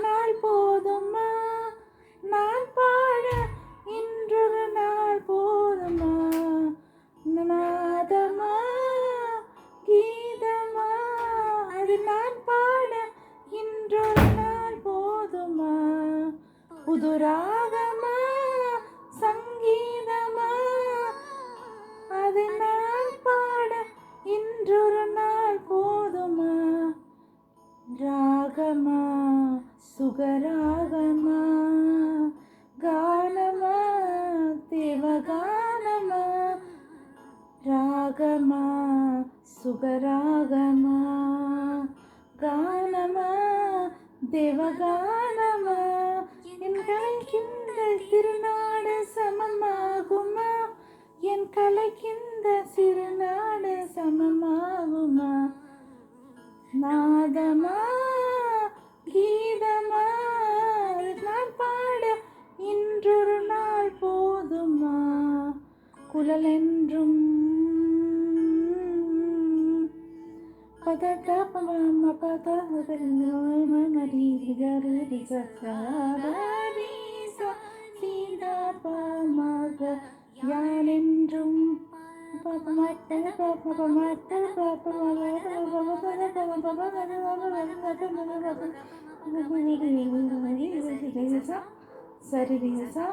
நாள் போதுமா நான் பாட இன்றொரு நாள் போதுமா நாதமா கீதமா அது நான் பாட இன்றொரு நாள் போதுமா புது ராகமா சங்கீதமா அது நான் பாட இன்றொரு நாள் போதுமா ராகமா சுகராகமா கானமா தேவகானமா ராகமா சுகராகமா கானமா தேவகானமா என் கலைக்கின்ற திருநாடு சமமாகுமா என் கலைக்கின்ற சிறுநாடு சமமாகுமா நாதமா கீதமா நான் பாட இன்றொரு நாள் போதுமா குழல் என்றும் யானென்றும் சரிதேசா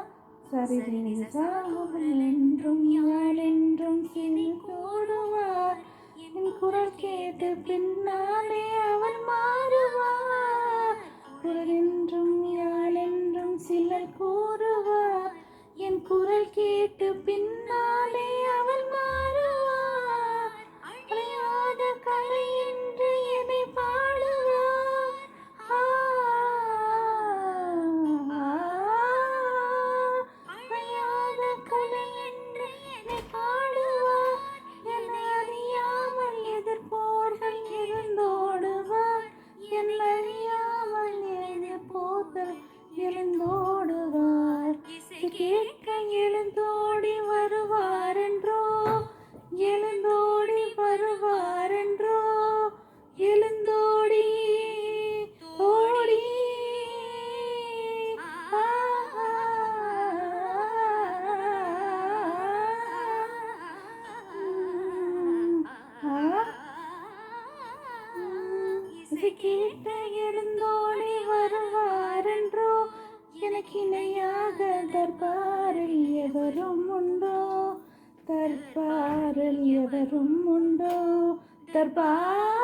சரிதேசா என்றும் யானென்றும் கூடுவார் என் குரல் கேட்டு பின்னாலே அவன் மாறுவார் குரல் என்றும் யானென்றும் சிலர் கூறுவார் என் குரல் கேட்டு பின்னாலே அவன் மாறுவார் அழையாத கலை என்று என்னை பாடுவார் அழையாத கலை என்று என்னை பாடுவார் என்னை அறியாமல் எதிர்ப்போர்கள் எழுந்தோடுவார் என்னை அறியாமல் எதிர்ப்போர்கள் எழுந்தோடுவார் கேட்க எழுந்தோடி வருவாரென்றோ எழுந்தோடி வருவாரென்றோ எழுந்தோடி ஓடி கேட்ட எழுந்தோடி வருவாரென்றோ எனக்கு இணையாக தர்பாரில் எவரும் உண்டோ தர்பாரில் எவரும் உண்டோ தர்பார்